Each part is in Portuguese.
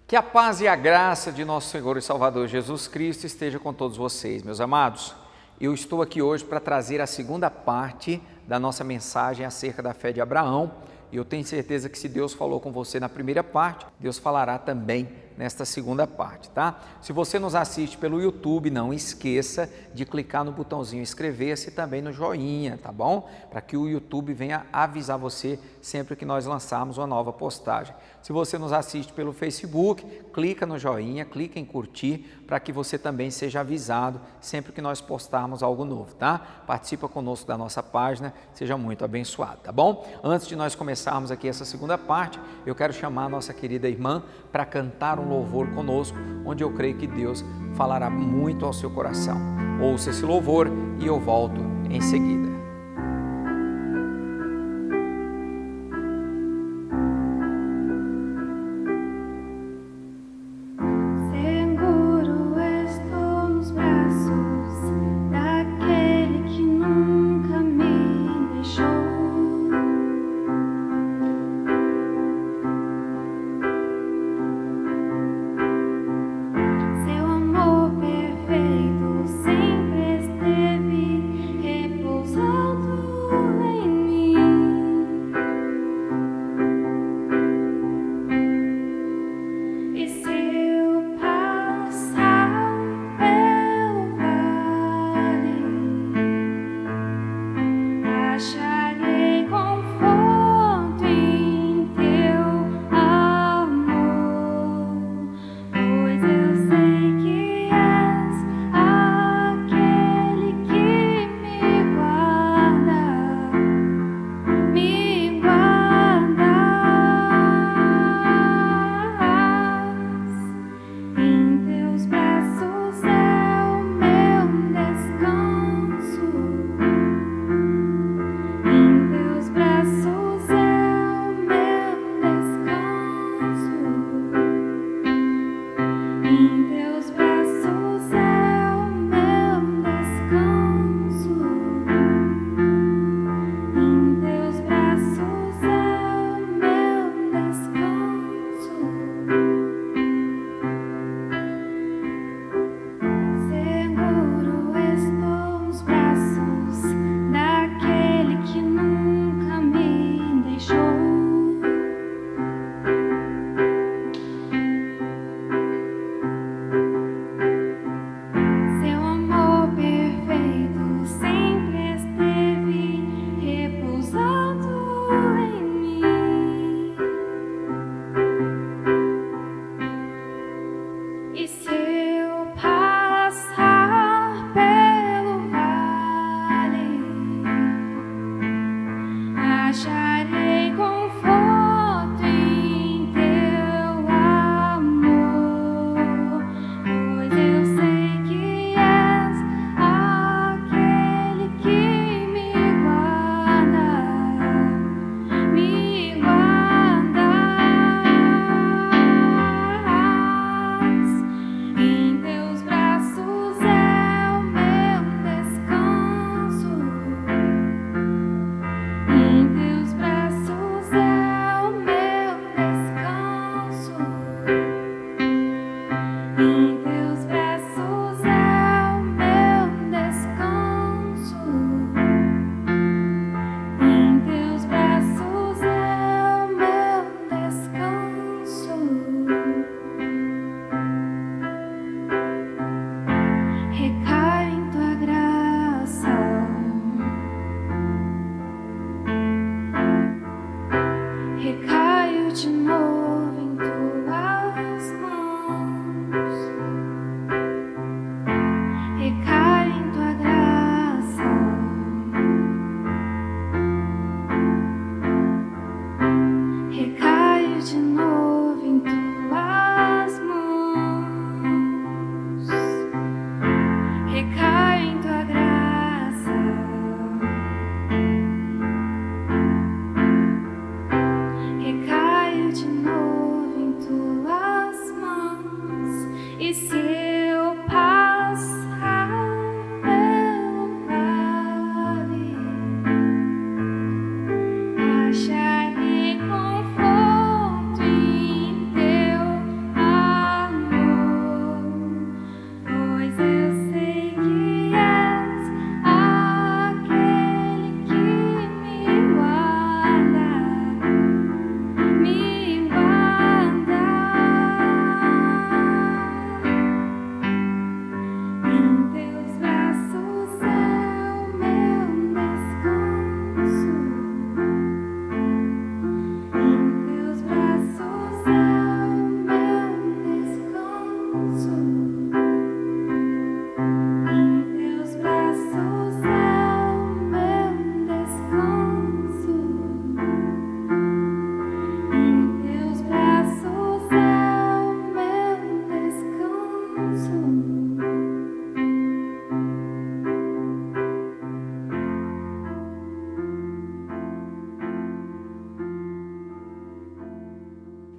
Que a paz e a graça de nosso Senhor e Salvador Jesus Cristo esteja com todos vocês, meus amados. Eu estou aqui hoje para trazer a segunda parte da nossa mensagem acerca da fé de Abraão. E eu tenho certeza que se Deus falou com você na primeira parte, Deus falará também nesta segunda parte, tá? Se você nos assiste pelo YouTube, não esqueça de clicar no botãozinho inscrever-se e também no joinha, tá bom? Para que o YouTube venha avisar você sempre que nós lançarmos uma nova postagem. Se você nos assiste pelo Facebook, clica no joinha, clica em curtir, para que você também seja avisado sempre que nós postarmos algo novo, tá? Participa conosco da nossa página, seja muito abençoado, tá bom? Antes de nós começarmos aqui essa segunda parte, eu quero chamar a nossa querida irmã para cantar um louvor conosco, onde eu creio que Deus falará muito ao seu coração. Ouça esse louvor e eu volto em seguida. Sempre esteve repousando.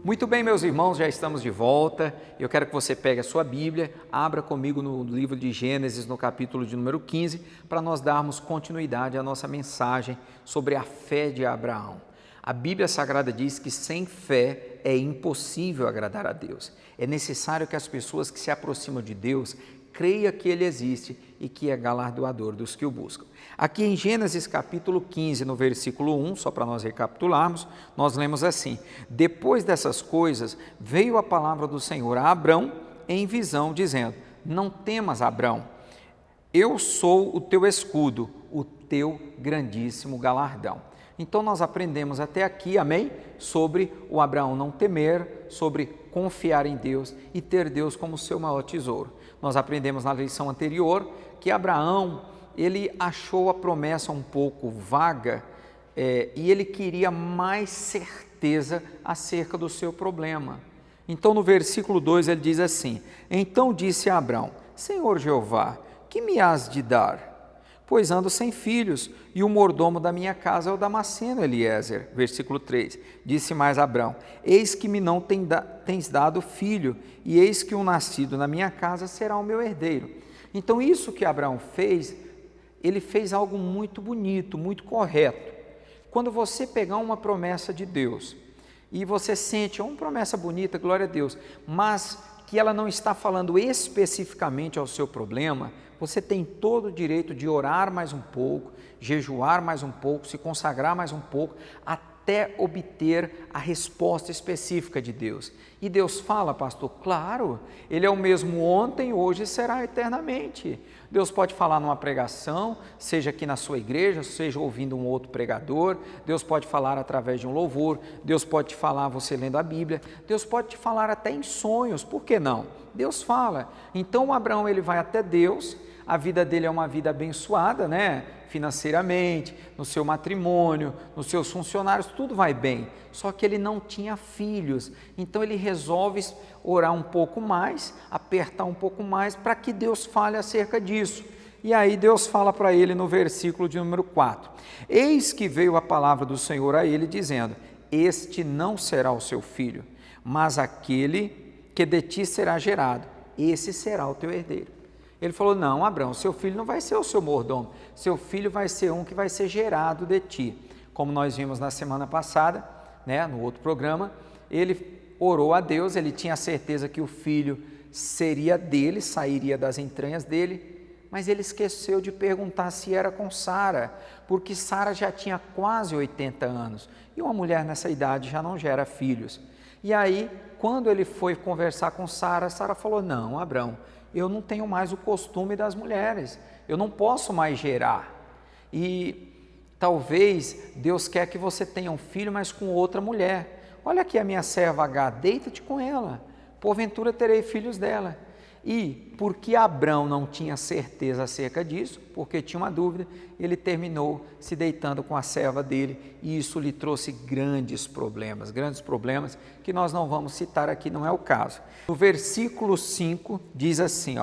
Muito bem, meus irmãos, já estamos de volta. Eu quero que você pegue a sua Bíblia, abra comigo no livro de Gênesis, no capítulo de número 15, para nós darmos continuidade à nossa mensagem sobre a fé de Abraão. A Bíblia Sagrada diz que sem fé é impossível agradar a Deus. É necessário que as pessoas que se aproximam de Deus creiam que Ele existe e que é galardoador dos que o buscam. Aqui em Gênesis capítulo 15, no versículo 1, só para nós recapitularmos, nós lemos assim: depois dessas coisas, veio a palavra do Senhor a Abrão em visão, dizendo: não temas, Abrão, eu sou o teu escudo, o teu grandíssimo galardão. Então nós aprendemos até aqui, amém? Sobre o Abraão não temer, sobre confiar em Deus e ter Deus como seu maior tesouro. Nós aprendemos na lição anterior que Abraão, ele achou a promessa um pouco vaga e ele queria mais certeza acerca do seu problema. Então no versículo 2 ele diz assim: então disse a Abrão: Senhor Jeová, que me has de dar? Pois ando sem filhos, e o mordomo da minha casa é o Damasceno Eliezer. Versículo 3, disse mais Abrão: eis que me não tens dado filho, e eis que um nascido na minha casa será o meu herdeiro. Então isso que Abraão fez, ele fez algo muito bonito, muito correto. Quando você pegar uma promessa de Deus, e você sente uma promessa bonita, glória a Deus, mas que ela não está falando especificamente ao seu problema, você tem todo o direito de orar mais um pouco, jejuar mais um pouco, se consagrar mais um pouco, até obter a resposta específica de Deus. E Deus fala, pastor, claro, Ele é o mesmo ontem, hoje e será eternamente. Deus pode falar numa pregação, seja aqui na sua igreja, seja ouvindo um outro pregador, Deus pode falar através de um louvor, Deus pode te falar você lendo a Bíblia, Deus pode te falar até em sonhos, por que não? Deus fala. Então o Abraão ele vai até Deus, a vida dele é uma vida abençoada, né? Financeiramente, no seu matrimônio, nos seus funcionários, tudo vai bem. Só que ele não tinha filhos, então ele resolve orar um pouco mais, apertar um pouco mais, para que Deus fale acerca disso. E aí Deus fala para ele no versículo de número 4, eis que veio a palavra do Senhor a ele, dizendo: este não será o seu filho, mas aquele que de ti será gerado, esse será o teu herdeiro. Ele falou: não, Abraão, seu filho não vai ser o seu mordomo, seu filho vai ser um que vai ser gerado de ti. Como nós vimos na semana passada, né, no outro programa, ele orou a Deus, ele tinha certeza que o filho seria dele, sairia das entranhas dele, mas ele esqueceu de perguntar se era com Sara, porque Sara já tinha quase 80 anos, e uma mulher nessa idade já não gera filhos. E aí, quando ele foi conversar com Sara, Sara falou: não, Abraão, eu não tenho mais o costume das mulheres, eu não posso mais gerar. E talvez Deus quer que você tenha um filho, mas com outra mulher. Olha aqui a minha serva H, deita-te com ela, porventura terei filhos dela. E porque Abrão não tinha certeza acerca disso, porque tinha uma dúvida, ele terminou se deitando com a serva dele, e isso lhe trouxe grandes problemas que nós não vamos citar aqui, não é o caso. No versículo 5 diz assim,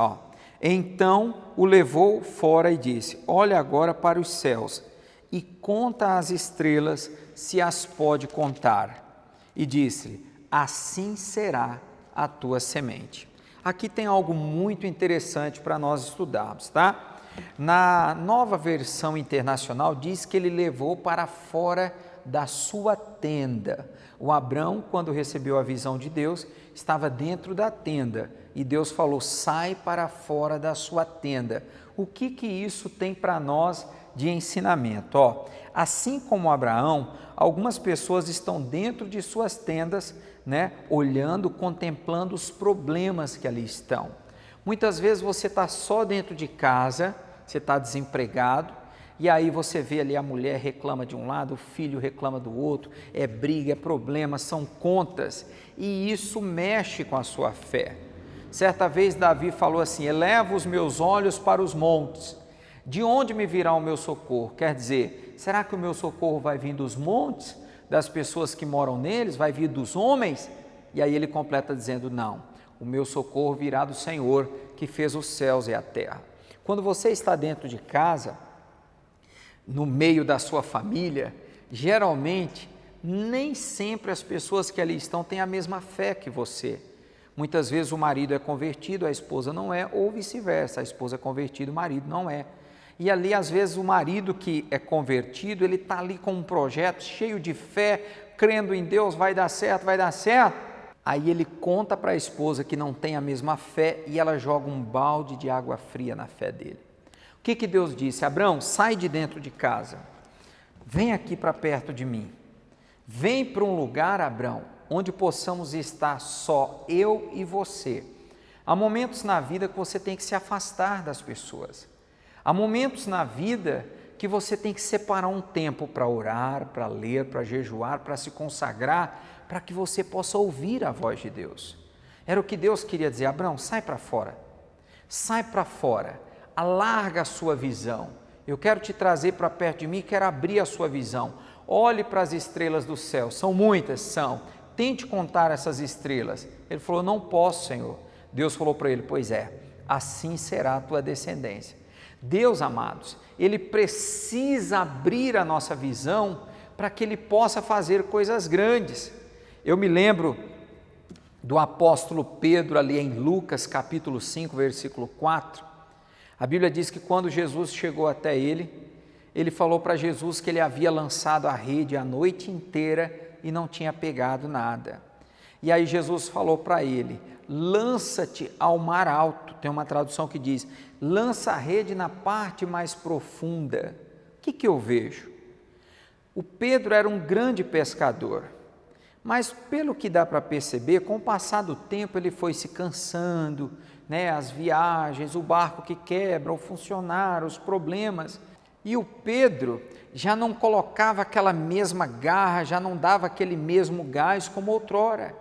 então o levou fora e disse: olha agora para os céus e conta as estrelas, se as pode contar. E disse-lhe: assim será a tua semente. Aqui tem algo muito interessante para nós estudarmos, tá? Na Nova Versão Internacional diz que ele levou para fora da sua tenda. O Abrão, quando recebeu a visão de Deus, estava dentro da tenda e Deus falou: sai para fora da sua tenda. O que isso tem para nós de ensinamento? Assim como Abraão, algumas pessoas estão dentro de suas tendas, né, olhando, contemplando os problemas que ali estão. Muitas vezes você está só dentro de casa, você está desempregado, e aí você vê ali a mulher reclama de um lado, o filho reclama do outro, é briga, é problema, são contas, e isso mexe com a sua fé. Certa vez Davi falou assim: eleva os meus olhos para os montes, de onde me virá o meu socorro? Quer dizer, será que o meu socorro vai vir dos montes, das pessoas que moram neles, vai vir dos homens? E aí ele completa dizendo: não, o meu socorro virá do Senhor, que fez os céus e a terra. Quando você está dentro de casa, no meio da sua família, geralmente Nem sempre as pessoas que ali estão têm a mesma fé que você. Muitas vezes o marido é convertido, a esposa não é, ou vice-versa, a esposa é convertida, o marido não é. E ali, às vezes, o marido que é convertido, ele está ali com um projeto cheio de fé, crendo em Deus, vai dar certo, vai dar certo. Aí ele conta para a esposa que não tem a mesma fé e ela joga um balde de água fria na fé dele. O que Deus disse? Abraão, sai de dentro de casa, vem aqui para perto de mim. Vem para um lugar, Abraão, onde possamos estar só eu e você. Há momentos na vida que você tem que se afastar das pessoas. Há momentos na vida que você tem que separar um tempo para orar, para ler, para jejuar, para se consagrar, para que você possa ouvir a voz de Deus. Era o que Deus queria dizer: Abraão, sai para fora, alarga a sua visão. Eu quero te trazer para perto de mim, quero abrir a sua visão. Olhe para as estrelas do céu, são muitas, são. Tente contar essas estrelas. Ele falou: não posso, Senhor. Deus falou para ele: pois é, assim será a tua descendência. Deus, amados, Ele precisa abrir a nossa visão para que Ele possa fazer coisas grandes. Eu me lembro do apóstolo Pedro ali em Lucas capítulo 5, versículo 4. A Bíblia diz que quando Jesus chegou até ele, ele falou para Jesus que ele havia lançado a rede a noite inteira e não tinha pegado nada. E aí Jesus falou para ele: lança-te ao mar alto. Tem uma tradução que diz: lança a rede na parte mais profunda. O que eu vejo? O Pedro era um grande pescador, mas pelo que dá para perceber, com o passar do tempo ele foi se cansando, as viagens, o barco que quebra, o funcionário, os problemas. E o Pedro já não colocava aquela mesma garra, já não dava aquele mesmo gás como outrora.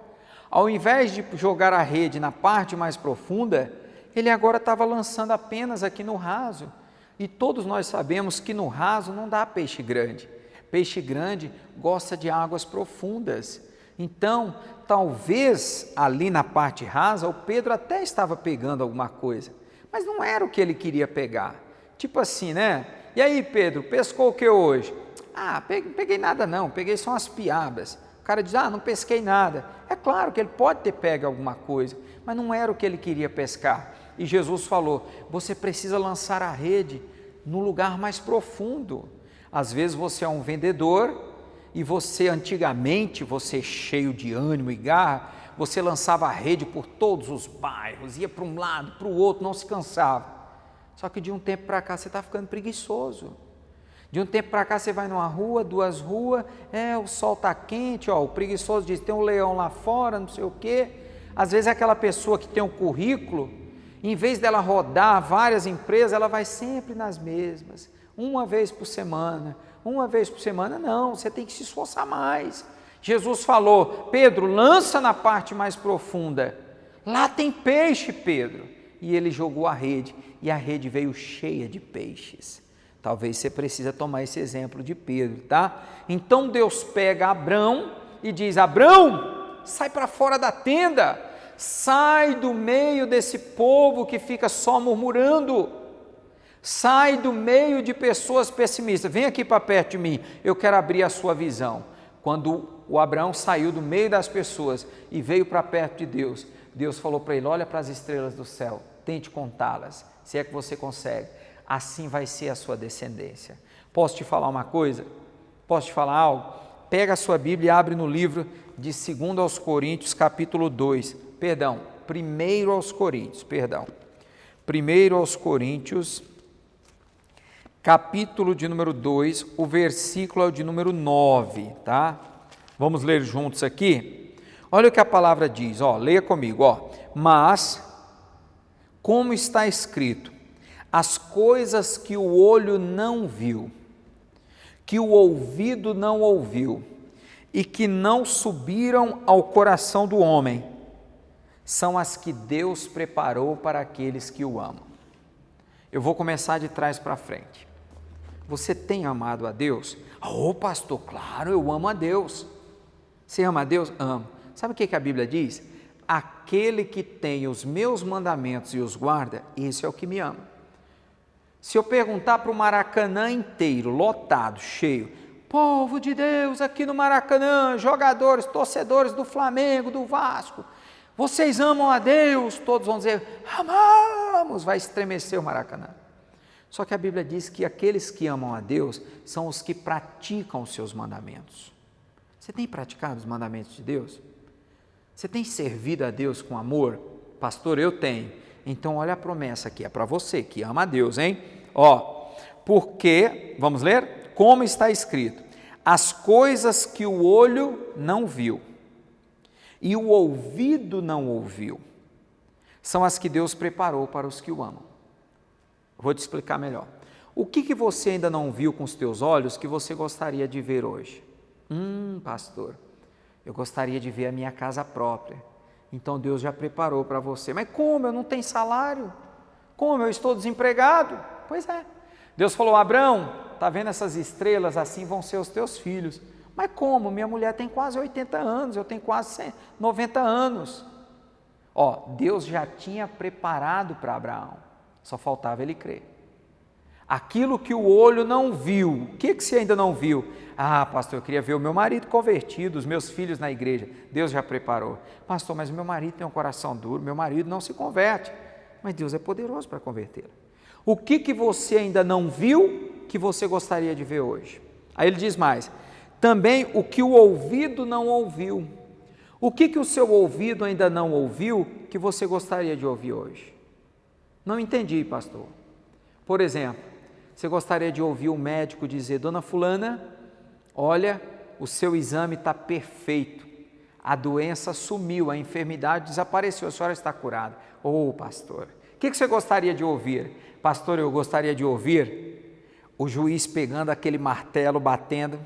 Ao invés de jogar a rede na parte mais profunda, ele agora estava lançando apenas aqui no raso. E todos nós sabemos que no raso não dá peixe grande. Peixe grande gosta de águas profundas. Então, talvez ali na parte rasa, o Pedro até estava pegando alguma coisa, mas não era o que ele queria pegar. Tipo assim, E aí, Pedro, pescou o que hoje? Não peguei nada não, peguei só umas piabas. O cara diz: não pesquei nada. É claro que ele pode ter pego alguma coisa, mas não era o que ele queria pescar. E Jesus falou: você precisa lançar a rede no lugar mais profundo. Às vezes você é um vendedor e antigamente, cheio de ânimo e garra, você lançava a rede por todos os bairros, ia para um lado, para o outro, não se cansava. Só que de um tempo para cá você está ficando preguiçoso. De um tempo para cá você vai numa rua, duas ruas, o sol está quente, o preguiçoso diz: tem um leão lá fora, não sei o quê. Às vezes é aquela pessoa que tem um currículo, em vez dela rodar várias empresas, ela vai sempre nas mesmas, uma vez por semana, não, você tem que se esforçar mais. Jesus falou: Pedro, lança na parte mais profunda, lá tem peixe, Pedro. E ele jogou a rede, e a rede veio cheia de peixes. Talvez você precisa tomar esse exemplo de Pedro, tá? Então Deus pega Abrão e diz: Abrão, sai para fora da tenda, sai do meio desse povo que fica só murmurando, sai do meio de pessoas pessimistas, vem aqui para perto de mim, eu quero abrir a sua visão. Quando o Abraão saiu do meio das pessoas e veio para perto de Deus, Deus falou para ele: olha para as estrelas do céu, tente contá-las, se é que você consegue, assim vai ser a sua descendência. Posso te falar uma coisa? Posso te falar algo? Pega a sua Bíblia e abre no livro de 2 aos Coríntios, capítulo 2, 1 aos Coríntios, 1 aos Coríntios, capítulo de número 2, o versículo é o de número 9, tá? Vamos ler juntos aqui? Olha o que a palavra diz, leia comigo, mas, como está escrito, as coisas que o olho não viu, que o ouvido não ouviu, e que não subiram ao coração do homem, são as que Deus preparou para aqueles que o amam. Eu vou começar de trás para frente. Você tem amado a Deus? Pastor, claro, eu amo a Deus. Você ama a Deus? Amo. Sabe o que a Bíblia diz? Aquele que tem os meus mandamentos e os guarda, esse é o que me ama. Se eu perguntar para o Maracanã inteiro, lotado, cheio, Povo de Deus aqui no Maracanã, jogadores, torcedores do Flamengo, do Vasco, vocês amam a Deus? Todos vão dizer, amamos, vai estremecer o Maracanã. Só que a Bíblia diz que aqueles que amam a Deus são os que praticam os seus mandamentos. Você tem praticado os mandamentos de Deus? Você tem servido a Deus com amor? Pastor, eu tenho. Então olha a promessa aqui, é para você que ama a Deus, hein? Porque, vamos ler? Como está escrito, as coisas que o olho não viu e o ouvido não ouviu, são as que Deus preparou para os que o amam. Vou te explicar melhor. O que você ainda não viu com os teus olhos que você gostaria de ver hoje? Pastor, eu gostaria de ver a minha casa própria. Então Deus já preparou para você. Mas como? Eu não tenho salário? Como? Eu estou desempregado? Pois é. Deus falou, Abraão, está vendo essas estrelas? Assim vão ser os teus filhos. Mas como? Minha mulher tem quase 80 anos, eu tenho quase 90 anos. Deus já tinha preparado para Abraão, só faltava ele crer. Aquilo que o olho não viu, o que você ainda não viu? Pastor, eu queria ver o meu marido convertido, os meus filhos na igreja. Deus já preparou. Pastor, mas o meu marido tem um coração duro, meu marido não se converte. Mas Deus é poderoso para convertê-lo. O que você ainda não viu que você gostaria de ver hoje? Aí ele diz mais, também o que o ouvido não ouviu. O que o seu ouvido ainda não ouviu que você gostaria de ouvir hoje? Não entendi, pastor. Por exemplo, você gostaria de ouvir o médico dizer, dona fulana, olha, o seu exame está perfeito, a doença sumiu, a enfermidade desapareceu, a senhora está curada. Pastor, o que você gostaria de ouvir? Pastor, eu gostaria de ouvir o juiz pegando aquele martelo, batendo,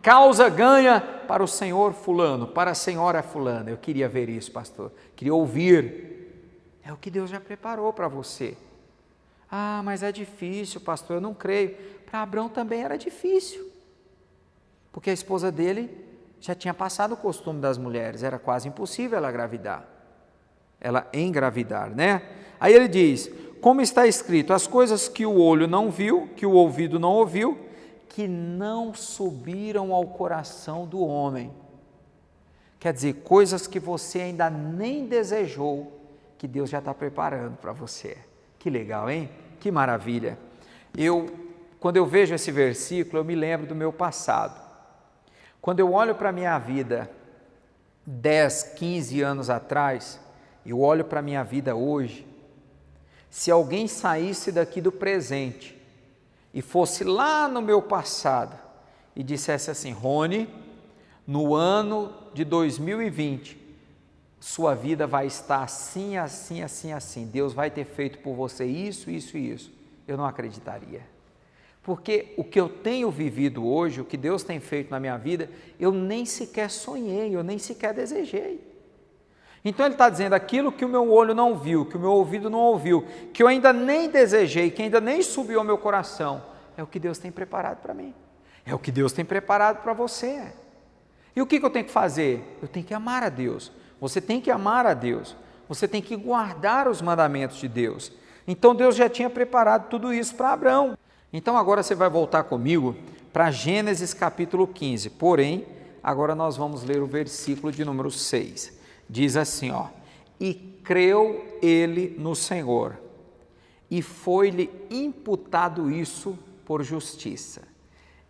causa ganha para o senhor fulano, para a senhora fulana. Eu queria ver isso, pastor, queria ouvir. É o que Deus já preparou para você. Mas é difícil, pastor, eu não creio. Para Abraão também era difícil, porque a esposa dele já tinha passado o costume das mulheres, era quase impossível ela engravidar, né? Aí ele diz, como está escrito, as coisas que o olho não viu, que o ouvido não ouviu, que não subiram ao coração do homem. Quer dizer, coisas que você ainda nem desejou, que Deus já está preparando para você. Que legal, hein? Que maravilha. Quando eu vejo esse versículo, eu me lembro do meu passado. Quando eu olho para a minha vida 10, 15 anos atrás, eu olho para a minha vida hoje, se alguém saísse daqui do presente e fosse lá no meu passado e dissesse assim, Rony, no ano de 2020, sua vida vai estar assim, assim, assim, assim, Deus vai ter feito por você isso, isso e isso, eu não acreditaria. Porque o que eu tenho vivido hoje, o que Deus tem feito na minha vida, eu nem sequer sonhei, eu nem sequer desejei. Então ele está dizendo, aquilo que o meu olho não viu, que o meu ouvido não ouviu, que eu ainda nem desejei, que ainda nem subiu ao meu coração, é o que Deus tem preparado para mim, é o que Deus tem preparado para você. E o que eu tenho que fazer? Eu tenho que amar a Deus, você tem que amar a Deus, você tem que guardar os mandamentos de Deus. Então Deus já tinha preparado tudo isso para Abraão. Então agora você vai voltar comigo para Gênesis capítulo 15, porém, agora nós vamos ler o versículo de número 6. Diz assim, e creu ele no Senhor, e foi-lhe imputado isso por justiça.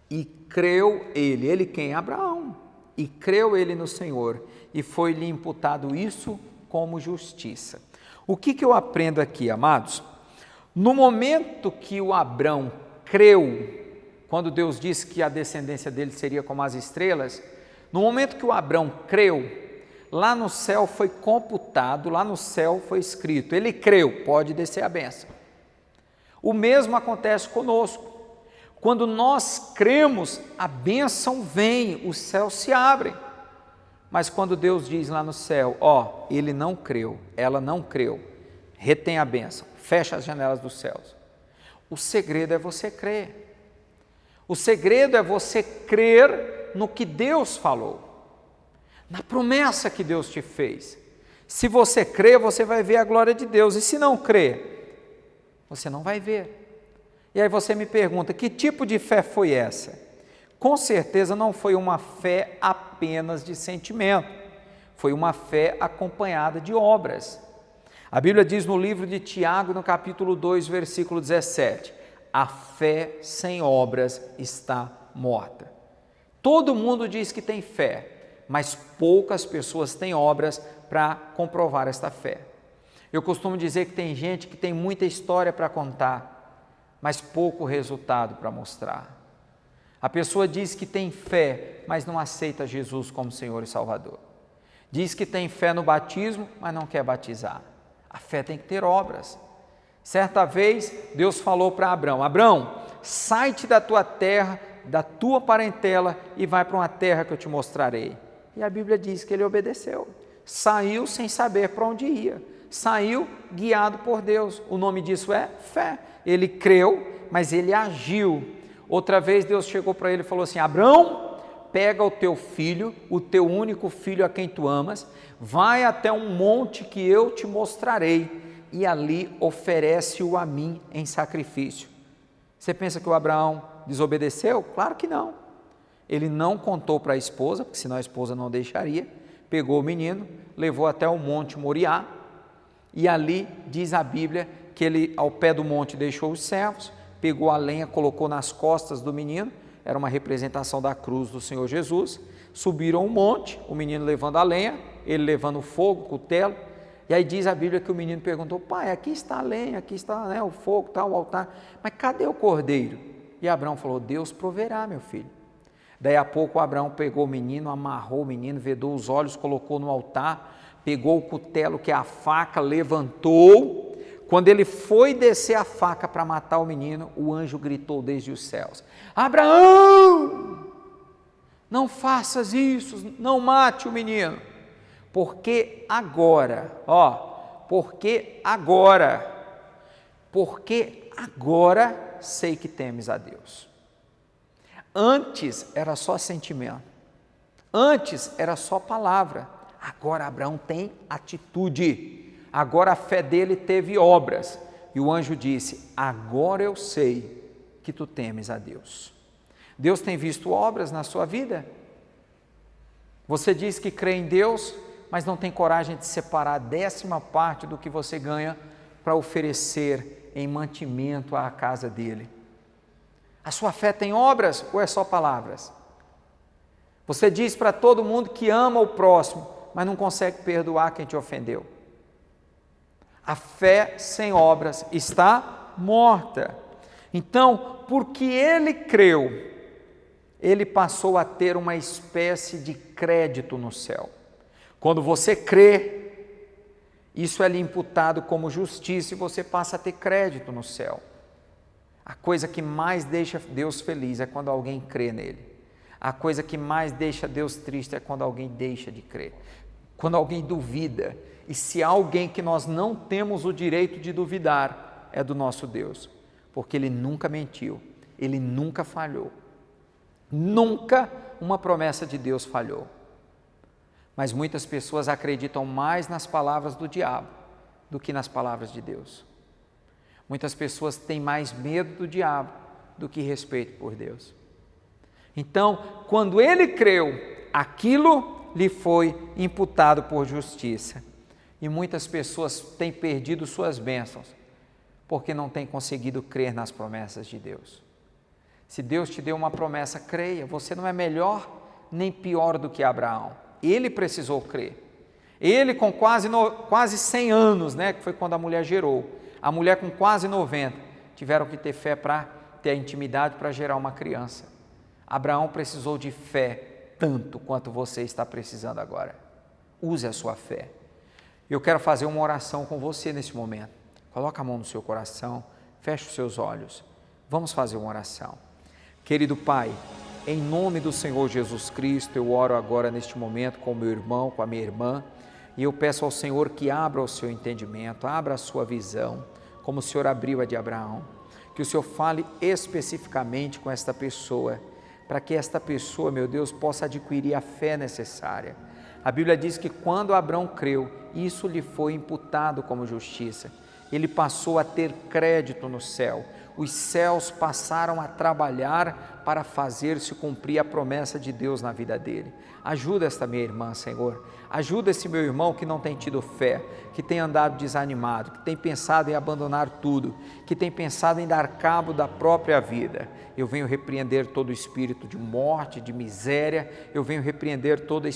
E creu ele quem? Abraão. E creu ele no Senhor, e foi-lhe imputado isso como justiça. O que eu aprendo aqui, amados? No momento que o Abraão creu, quando Deus disse que a descendência dele seria como as estrelas, no momento que o Abraão creu, lá no céu foi computado, lá no céu foi escrito, ele creu, pode descer a bênção. O mesmo acontece conosco, quando nós cremos, a bênção vem, os céus se abrem, mas quando Deus diz lá no céu, ele não creu, ela não creu, retém a bênção, fecha as janelas dos céus. O segredo é você crer, o segredo é você crer no que Deus falou, na promessa que Deus te fez. Se você crer, você vai ver a glória de Deus, e se não crer, você não vai ver. E aí você me pergunta, que tipo de fé foi essa? Com certeza não foi uma fé apenas de sentimento, foi uma fé acompanhada de obras. A Bíblia diz no livro de Tiago, no capítulo 2, versículo 17, a fé sem obras está morta. Todo mundo diz que tem fé, mas poucas pessoas têm obras para comprovar esta fé. Eu costumo dizer que tem gente que tem muita história para contar, mas pouco resultado para mostrar. A pessoa diz que tem fé, mas não aceita Jesus como Senhor e Salvador. Diz que tem fé no batismo, mas não quer batizar. A fé tem que ter obras. Certa vez, Deus falou para Abrão, Abrão, sai-te da tua terra, da tua parentela e vai para uma terra que eu te mostrarei. E a Bíblia diz que ele obedeceu. Saiu sem saber para onde ia. Saiu guiado por Deus. O nome disso é fé. Ele creu, mas ele agiu. Outra vez Deus chegou para ele e falou assim, Abrão, pega o teu filho, o teu único filho a quem tu amas, vai até um monte que eu te mostrarei e ali oferece-o a mim em sacrifício. Você pensa que o Abraão desobedeceu? Claro que não. Ele não contou para a esposa, porque senão a esposa não deixaria, pegou o menino, levou até o monte Moriá e ali diz a Bíblia que ele ao pé do monte deixou os servos, pegou a lenha, colocou nas costas do menino, era uma representação da cruz do Senhor Jesus, subiram o monte, o menino levando a lenha, ele levando o fogo, o cutelo, e aí diz a Bíblia que o menino perguntou, pai, aqui está a lenha, aqui está, né, o fogo, tá, o altar, mas cadê o cordeiro? E Abraão falou, Deus proverá, meu filho. Daí a pouco Abraão pegou o menino, amarrou o menino, vedou os olhos, colocou no altar, pegou o cutelo, que é a faca, levantou. Quando ele foi descer a faca para matar o menino, o anjo gritou desde os céus, Abraão, não faças isso, não mate o menino, porque agora sei que temes a Deus. Antes era só sentimento, antes era só palavra, agora Abraão tem atitude. Agora a fé dele teve obras, e o anjo disse, agora eu sei que tu temes a Deus. Deus tem visto obras na sua vida? Você diz que crê em Deus, mas não tem coragem de separar a 10ª parte do que você ganha para oferecer em mantimento à casa dele. A sua fé tem obras ou é só palavras? Você diz para todo mundo que ama o próximo, mas não consegue perdoar quem te ofendeu. A fé sem obras está morta. Então, porque ele creu, ele passou a ter uma espécie de crédito no céu. Quando você crê, isso é lhe imputado como justiça e você passa a ter crédito no céu. A coisa que mais deixa Deus feliz é quando alguém crê nele. A coisa que mais deixa Deus triste é quando alguém deixa de crer. Quando alguém duvida. E se há alguém que nós não temos o direito de duvidar, é do nosso Deus. Porque Ele nunca mentiu, Ele nunca falhou. Nunca uma promessa de Deus falhou. Mas muitas pessoas acreditam mais nas palavras do diabo do que nas palavras de Deus. Muitas pessoas têm mais medo do diabo do que respeito por Deus. Então, quando ele creu, aquilo lhe foi imputado por justiça. E muitas pessoas têm perdido suas bênçãos, porque não têm conseguido crer nas promessas de Deus. Se Deus te deu uma promessa, creia, você não é melhor nem pior do que Abraão. Ele precisou crer. Ele com quase 100 anos, né, que foi quando a mulher gerou, a mulher com quase 90, tiveram que ter fé para ter a intimidade para gerar uma criança. Abraão precisou de fé tanto quanto você está precisando agora. Use a sua fé. Eu quero fazer uma oração com você nesse momento. Coloca a mão no seu coração, feche os seus olhos. Vamos fazer uma oração. Querido Pai, em nome do Senhor Jesus Cristo, eu oro agora neste momento com o meu irmão, com a minha irmã, e eu peço ao Senhor que abra o seu entendimento, abra a sua visão, como o Senhor abriu a de Abraão. Que o Senhor fale especificamente com esta pessoa, para que esta pessoa, meu Deus, possa adquirir a fé necessária. A Bíblia diz que quando Abraão creu, isso lhe foi imputado como justiça. ele passou a ter crédito no céu. Os céus passaram a trabalhar para fazer-se cumprir a promessa de Deus na vida dele. Ajuda esta minha irmã, Senhor. Ajuda esse meu irmão que não tem tido fé, que tem andado desanimado, que tem pensado em abandonar tudo, que tem pensado em dar cabo da própria vida. Eu venho repreender todo espírito de morte, de miséria, eu venho repreender toda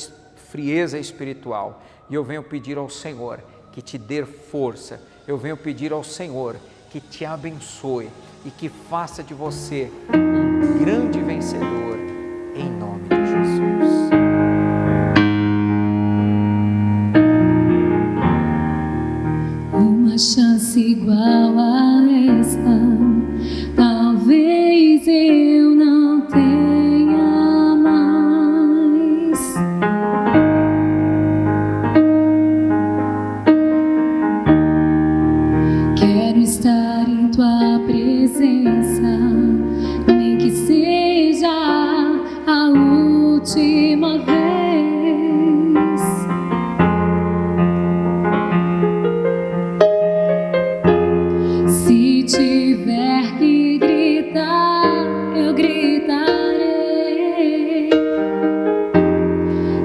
frieza espiritual. E eu venho pedir ao Senhor que te dê força. Eu venho pedir ao Senhor que te abençoe e que faça de você um grande vencedor, em nome de Jesus. Uma chance igual a esta, talvez eu não tenha mais. Quero estar em tua presença, nem que seja a última vez. Se tiver que gritar, eu gritarei.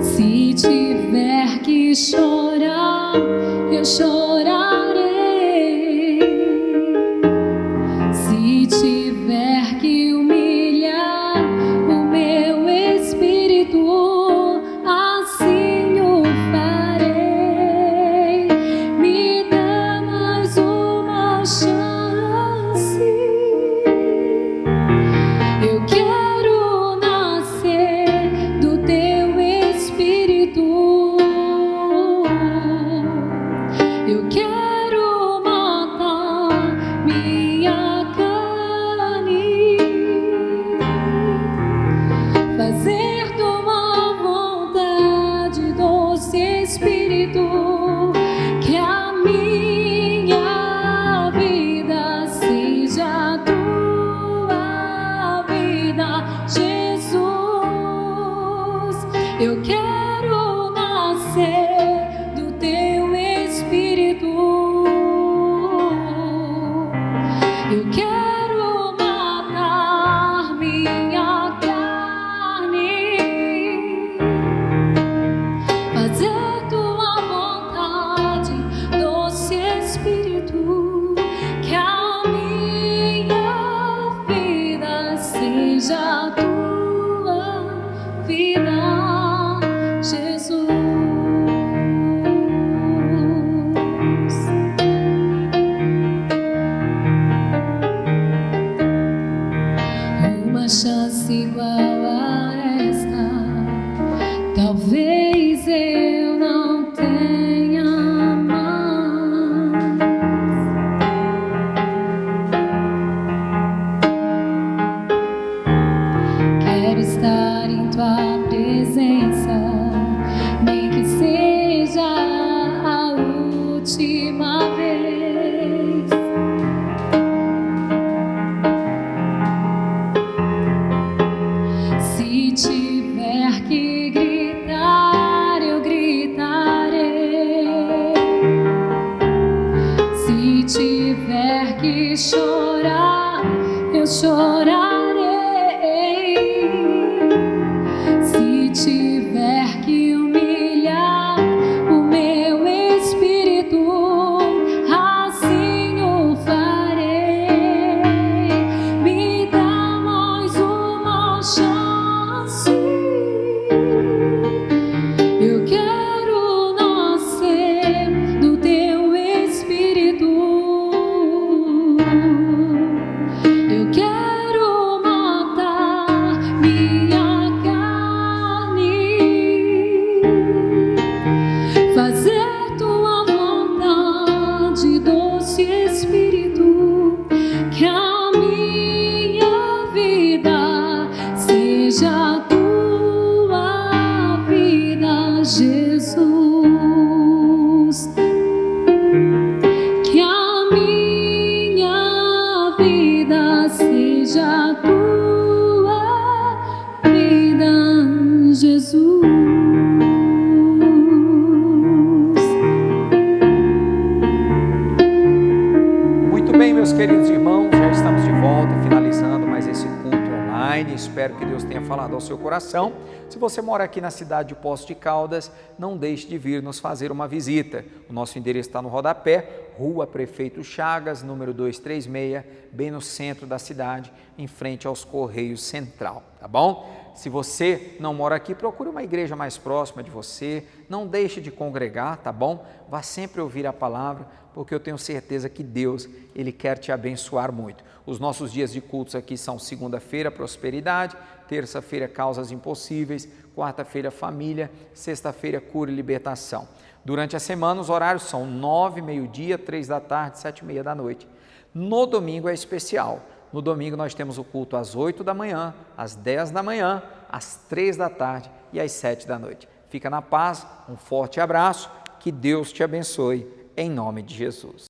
Se tiver que chorar, eu chorarei. Se tiver que humilhar o meu espírito, assim o farei. Me dá mais uma chance. Eu quero nascer do teu espírito. Eu quero matar minha carne, fazer tua vontade, doce Espírito, que a minha vida seja a tua vida, Jesus. Eu quero nascer do teu Espírito. Eu quero matar minha carne, fazer tua vontade, doce Espírito, que a minha vida seja a tua vida, Jesus. Uma chance igual a esta, talvez eu não tenha mais. Quero estar em tua presença, nem que seja a última vez. Se tiver que gritar, eu gritarei. Se tiver que chorar, eu chorarei. Se tiver que humilhar o meu espírito, assim o farei. Me dá mais uma chance. Eu quero nascer do teu Espírito. Eu quero queridos irmãos, já estamos de volta, finalizando mais esse culto online. Espero que Deus tenha falado ao seu coração. Se você mora aqui na cidade de Poços de Caldas, não deixe de vir nos fazer uma visita. O nosso endereço está no rodapé, Rua Prefeito Chagas, número 236, bem no centro da cidade, em frente aos Correios Central, tá bom? Se você não mora aqui, procure uma igreja mais próxima de você, não deixe de congregar, tá bom? Vá sempre ouvir a palavra, porque eu tenho certeza que Deus, Ele quer te abençoar muito. Os nossos dias de cultos aqui são segunda-feira, prosperidade, terça-feira, causas impossíveis, quarta-feira, família, sexta-feira, cura e libertação. Durante a semana, os horários são 9, meio-dia, 3 da tarde, 7h30 da noite. No domingo é especial. No domingo nós temos o culto às 8 da manhã, às 10 da manhã, às 3 da tarde e às 7 da noite. Fica na paz, um forte abraço, que Deus te abençoe, em nome de Jesus.